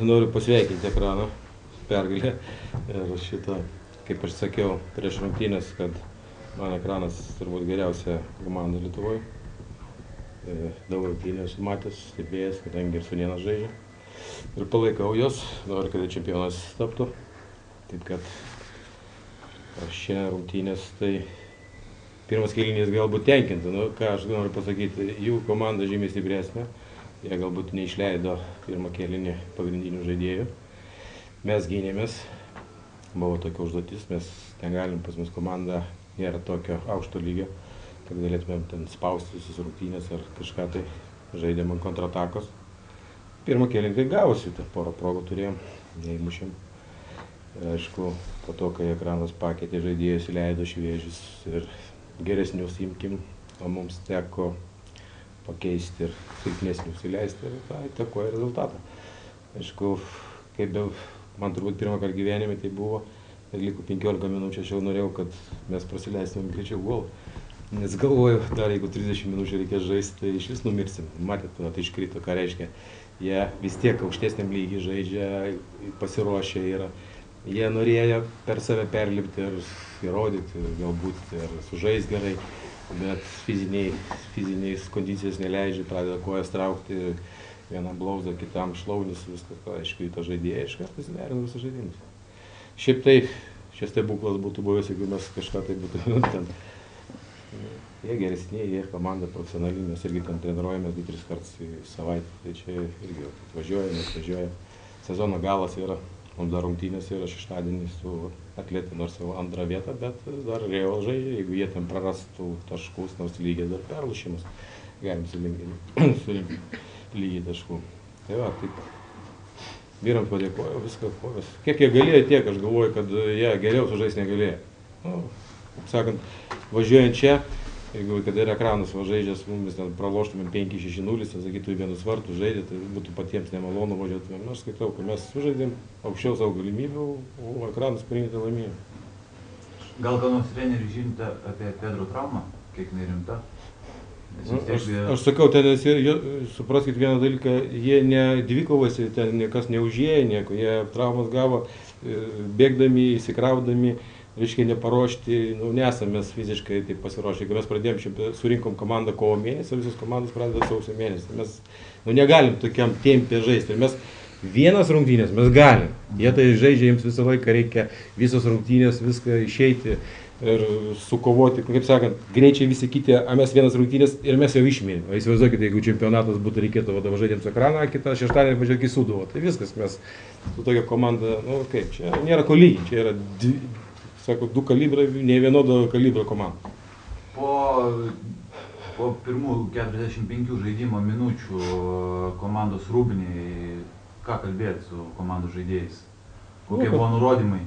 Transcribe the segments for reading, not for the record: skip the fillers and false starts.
noriu pasveikinti ekraną pergalę. Ir šitą, kaip aš sakiau prieš rungtynes, kad man ekranas turbūt geriausia komanda Lietuvoje. Daug rungtynių esu matęs, stebėjęs, kadangi ir su Nienas žaidžia. Ir palaikau jos, noriu, kad čempionas taptų. Taip kad šiandien rungtynės, tai pirmas kėlinys galbūt tenkintų. Nu, ką aš noriu pasakyti, jų komanda žymiai stipresnė. Jie galbūt neišleido pirmą kėlinį pagrindinių žaidėjų. Mes gynėmės, buvo tokia užduotis, mes negalim, pas mus komanda nėra tokio aukšto lygio, kad galėtumėm ten spausti visus rungtynės ar kažką tai, žaidėm ant kontratakos. Pirmą kėlinį tai gavosi, porą progų turėjom, neįmušėm. Aišku, po to, kai ekranas pakeitė žaidėjus, įleido šviežius ir geresnius imkim, o mums teko pakeisti ir silpnesnius įleisti ir tai įtakoja rezultatą. Aišku, kaip man turbūt pirmą kartą gyvenime tai buvo, ir liko 15 minučių, aš jau norėjau, kad mes prasileistumėm greičiau golą. Nes galvoju, dar jeigu 30 minučių reikės žaisti, tai iš vis numirsim. Matėt, tai iškrito, ką reiškia. Jie vis tiek aukštesniam lygiai žaidžia, pasiruošę yra. Jie norėjo per save perlipti ir įrodyti, galbūt ir sužais gerai. Bet fiziniais kondicijos neleidžia, pradeda kojas traukti, vienam blauzdą, kitam šlaunis, viskas, aišku, į tą žaidėją iš karto pasiderino visus žaidimus. Šiaip tai, šis stebuklas būtų buvęs, jeigu mes kažką tai būtų ten. Jie geresni, jie komanda profesionali, mes irgi ten treniruojamės 2-3 kartus į savaitę, tai čia irgi atvažiuoja, nesvažiuoja. Sezono galas yra, mums dar rungtynės yra šeštadienį su Atletė, nors jau antrą vietą, bet dar Real žaidžia, jeigu jie ten prarastų taškus, nors lygiai dar perlušimas, galim surinkti lygiai taškų. Tai va, taip, vyrams padėkoju, viską kojas. Kiek jie galėjo, tiek aš galvoju, kad jie geriau sužais negalėjo. Nu, sakant, važiuojant čia, jeigu kad ir ekranas žaidžias, mes ten praloštumėm 5-6-0, tai sakytų į vienus vartus žaidė, tai būtų patiems nemalonu važiuotumėm. Aš skaitau, kad mes sužaidėm aukščiau savo galimybių, o ekranas parinktą laimėjo. Gal nors trenerių žinote apie Pedro traumą, kiek nerimta? Aš sakau, ten supraskit vieną dalyką, jie ne dvikovasi, ten niekas neužėjo nieko, jie traumas gavo bėgdami, įsikraudami, reiškia neparuošti, nesame mes fiziškai taip pasiruošę. Jeigu mes pradėjom, surinkom komandą kovo mėnesį, visos komandos pradeda sausio mėnesį. Mes negalim tokiam tempė žaisti. Ir mes vienas rungtynės, mes galim. Jie tai žaidžia, jiems visą laiką reikia visos rungtynės, viską išeiti ir sukovoti. Kaip sakant, greičiai visi kiti, mes vienas rungtynės ir mes jau išmėlim. Įsivaizduokite, jeigu čempionatas būtų reikėtų žaidėm su ekraną, kitą šeštadienį važiuoti į Sūduvą. Tai viskas, mes su tokia komanda, kaip, čia nėra ko lyginti, čia yra sako, du kalibrai, ne vienodo kalibro komanda. Po pirmų 45 žaidimo minučių komandos rūbiniai, ką kalbėti su komandos žaidėjais? Kokie buvo nurodymai?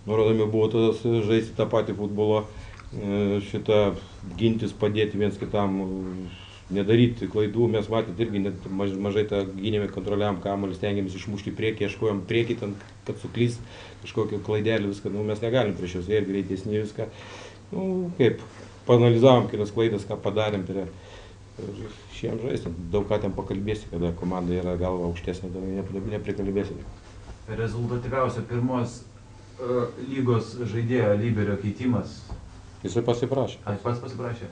Nurodymai buvo tada žaisti tą patį futbolą, gintis, padėti viens kitam, nedaryti klaidų. Mes matėt irgi net mažai tą gynėme, kontroliavom kamuolį, stengiamės išmušti į priekį, ieškojom priekį, ten, kad suklys kažkokią klaidelį, viską. Mes negalim prieš juos, jie ir greitesni viską. Kaip, paanalizavom kitas klaidas, ką padarėm prie šiem žaisti. Daug ką ten pakalbėsi, kada komanda yra galva aukštesnė, neprikalbėsi. Rezultatyviausia pirmos lygos žaidėjo Lyberio keitimas. Jisai pasiprašė. Jis pats pasiprašė?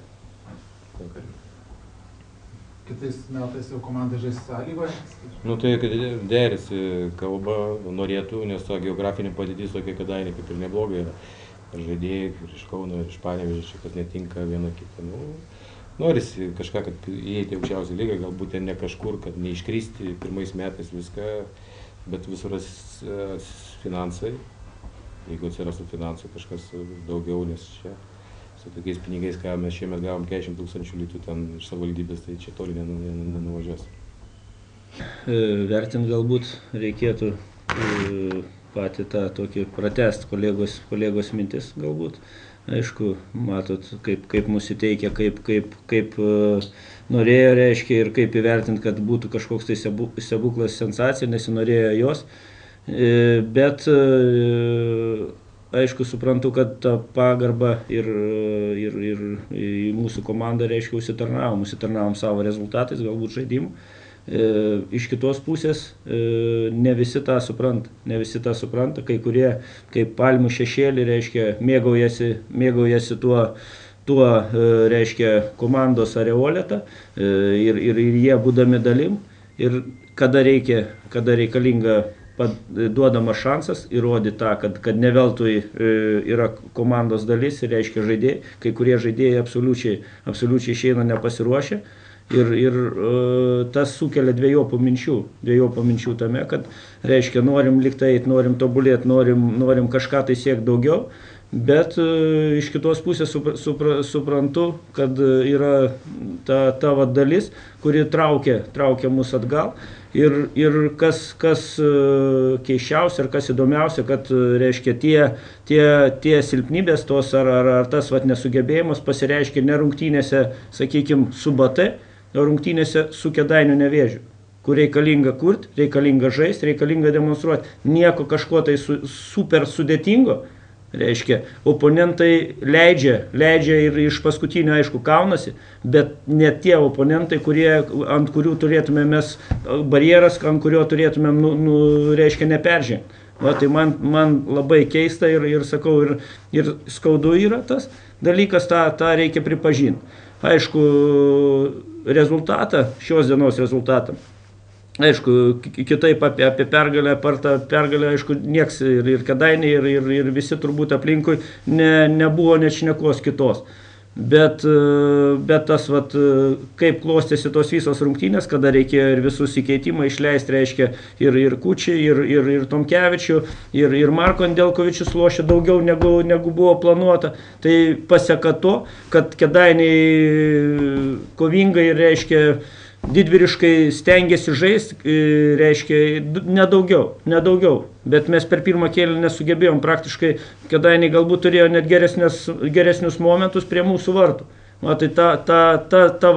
Kitais metais jau komanda žais A lygoje? Tai derisi kalba, norėtų, nes ta geografinė padėtis tokia Kėdainiai kaip ir neblogai yra. Ir žaidėjai ir iš Kauno, ir iš Panevėžio, kas netinka viena kita. Norisi kažką, kad įeiti aukščiausią lygą, galbūt ten ne kažkur, kad neiškristi pirmais metais viską, bet visur finansai. Jeigu atsirastų finansų kažkas daugiau, nes čia su tokiais pinigais, ką mes šiemet gavom 40 000 litų ten iš savivaldybės, tai čia toli nenuvažiuos. Vertint galbūt reikėtų patį tą tokį pratęst kolegos mintis galbūt. Aišku, matot, kaip mus įteikia, kaip norėjo, reiškia, ir kaip įvertint, kad būtų kažkoks tai stebuklas, sensacija, nesinorėjo jos. Bet aišku, suprantu, kad tą pagarbą ir į mūsų komandą, reiškia, užsitarnavom savo rezultatais, galbūt žaidimu. Iš kitos pusės ne visi tą supranta, kai kurie kaip palmių šešėlį, reiškia, mėgaujasi tuo reiškia, komandos areoletą ir jie būdami dalim ir kada reikalinga duodamas šansas įrodyti tą, kad ne veltui yra komandos dalis ir reiškia žaidėjai, kai kurie žaidėjai absoliučiai išeina nepasiruošę. Ir tas sukelia dviejopų minčių tame, kad, reiškia, norim liktai eit, norim tobulėti, norim kažką tai siekti daugiau, bet iš kitos pusės suprantu, kad yra ta va dalis, kuri traukia mus atgal. Ir kas keisčiausia ir kas įdomiausia, kad, reiškia, tie silpnybės tos ar tas va nesugebėjimas pasireiškia ne rungtynėse, sakykime, su BT, o rungtynėse su Kėdainių Nevėžiu, kur reikalinga kurti, reikalinga žaisti, reikalinga demonstruoti. Nieko kažko tai super sudėtingo, reiškia, oponentai leidžia ir iš paskutinio, aišku, kaunasi, bet ne tie oponentai, ant kurių turėtume mes barjeras, ant kurio turėtume, reiškia, neperžengti. Va, tai man labai keista ir sakau, ir skaudu yra tas dalykas, tą reikia pripažinti. Aišku, šios dienos rezultatą. Aišku, kitaip apie pergalę, aišku, nieks ir Kėdainiai, ir visi turbūt aplinkui nebuvo net šnekos kitos. Bet tas, vat, kaip klostėsi tos visos rungtynės, kada reikėjo ir visus įkeitimą išleisti, reiškia, ir Kučį, ir Tomkevičių, ir Marko Andelkovičius lošė daugiau negu buvo planuota. Tai paseka to, kad Kėdainiai kovingai, reiškia, didvyriškai stengiasi žaisti, reiškia, nedaugiau. Bet mes per pirmą kėlinį nesugebėjom, praktiškai Kėdainiai galbūt turėjo net geresnius momentus prie mūsų vartų. Va, tai ta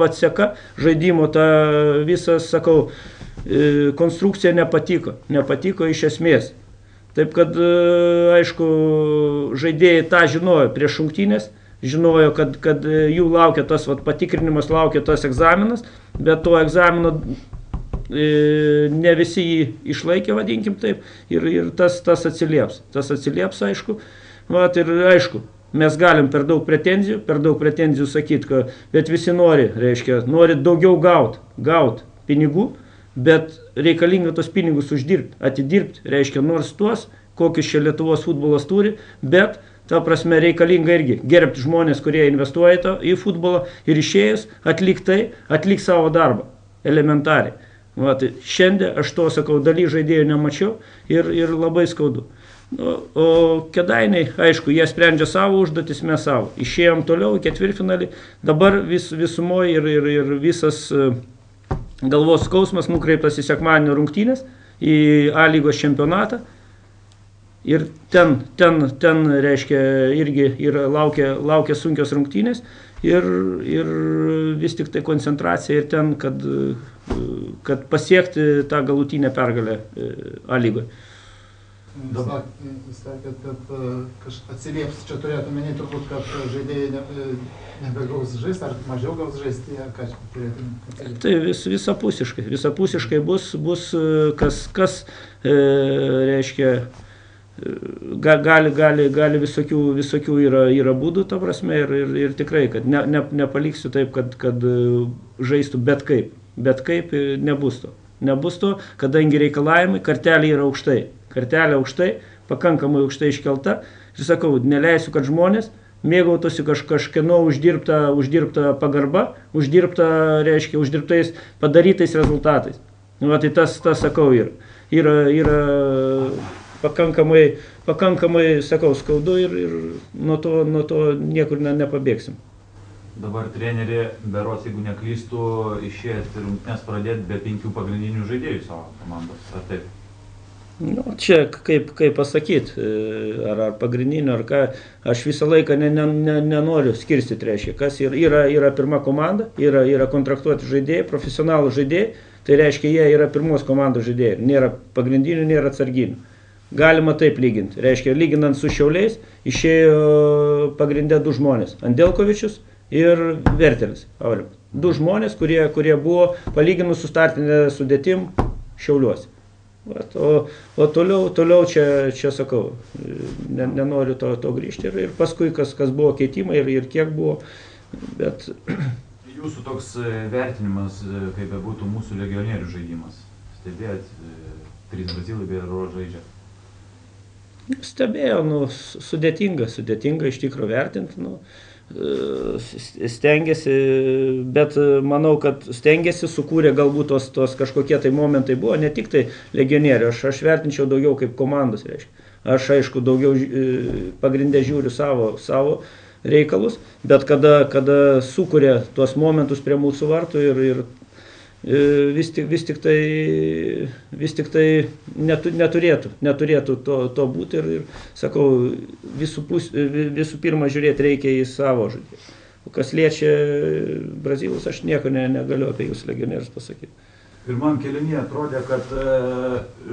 atseka žaidimo, ta visa, sakau, konstrukcija nepatiko iš esmės. Taip kad, aišku, žaidėjai tą žinojo prieš rungtynes, žinojo, kad jų laukia tas patikrinimas, laukia tas egzaminas, bet to egzamino ne visi jį išlaikė, vadinkim taip, ir tas atsilieps. Tas atsilieps, aišku. Vat, ir aišku, mes galim per daug pretenzijų sakyti, bet visi nori daugiau gaut pinigų, bet reikalinga tos pinigus uždirbti, atidirbti, reiškia, nors tuos, kokius čia Lietuvos futbolas turi, bet ta prasme reikalinga irgi gerbti žmonės, kurie investuoja į futbolą ir išėjus atlik savo darbą, elementariai. Va, tai šiandien aš to, sakau, daly žaidėjų nemačiau ir labai skaudu. O Kėdainiai, aišku, jie sprendžia savo užduotis, mes savo. Išėjom toliau į ketvirtfinalį, dabar visumoje ir visas galvos skausmas nukreiptas į sekmadienio rungtynės, į A lygos čempionatą. Ir ten reiškia, irgi laukia sunkios rungtynės ir vis tik tai koncentracija ir ten, kad pasiekti tą galutinę pergalę A lygoje. Dabar jūs sakėt, kad atsilieps, čia turėtų minėti turbūt, kad žaidėjai nebegaus žaisti, ar mažiau gaus žaisti, ką turėtų atsiliepti? Tai visapusiškai bus kas reiškia, gali visokių yra būdų, ta prasme, ir tikrai, kad nepaliksiu taip, kad žaistų bet kaip nebus to. Nebus to, kadangi reikalavimai, kartelė yra aukštai, pakankamai aukštai iškelta, ir sakau, neleisiu, kad žmonės mėgautųsi kažkieno uždirbta pagarba, uždirbtais padarytais rezultatais. Va, tai tas sakau, yra pakankamai, sakau, skaudu ir nuo to niekur nepabėgsim. Dabar trenerė, berods, jeigu neklystų, išėjęs rungtynes pradėti be 5 pagrindinių žaidėjų savo komandos, ar taip? Nu, čia kaip pasakyti, ar pagrindinių, ar ką, aš visą laiką nenoriu skirstyti, reiškia, kas yra pirma komanda, yra kontraktuoti žaidėjai, profesionalų žaidėjai, tai reiškia, jie yra pirmos komandos žaidėjai, nėra pagrindinių, nėra atsarginių. Galima taip lyginti, reiškia, lyginant su Šiauliais, išėjo pagrindė 2 žmonės, Andelkovičius ir Vertelis, Aurimas. Du žmonės, kurie buvo palyginus su startinė sudėtim Šiauliuose. Vat, o toliau čia sakau, nenoriu to grįžti. Ir paskui, kas buvo keitimai ir kiek buvo. Bet... Jūsų toks vertinimas, kaip bebūtų mūsų legionierių žaidimas. Stebėjot, 3 brazilai be Ro žaidžia. Stebėjau, sudėtinga iš tikro vertinti. Stengiasi, bet manau, kad stengiasi, sukūrė galbūt tos kažkokie tai momentai buvo, ne tik tai legionierių, aš vertinčiau daugiau kaip komandos, reiškia. Aš aišku daugiau pagrindę žiūriu savo reikalus, bet kada sukūrė tuos momentus prie mūsų vartų ir vis tik tai neturėtų to būti ir sakau, visų pirma žiūrėti reikia į savo žaidėjus. Kas liečia Brazilus, aš nieko negaliu apie jūsų legionierius pasakyti. Pirmam kėlinyje atrodė, kad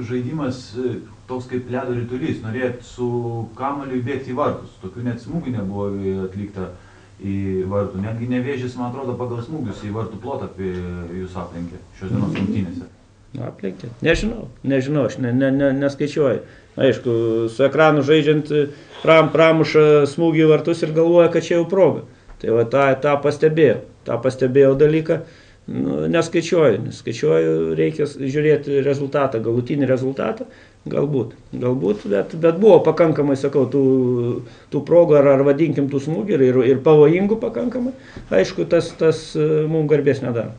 žaidimas toks kaip ledo ritulys, norėt su kamuoliu bėgti į vartus. Tokių net smūgių nebuvo atlikta į vartų. Netgi Nevėžis, man atrodo, pagal smūgius į vartų plotą jūs aplenkė šios dienos rungtynėse. Aplenkė? Nežinau, aš neskaičiuoju. Aišku, su ekranu žaidžiant pramuša smūgį į vartus ir galvoja, kad čia jau proga. Tai va tą pastebėjau dalyką. Neskaičiuoju, reikia žiūrėti rezultatą, galutinį rezultatą, galbūt, bet buvo pakankamai, sakau, tų progų ar vadinkim tų smūgių ir pavojingų pakankamai, aišku, tas mums garbės nedaro.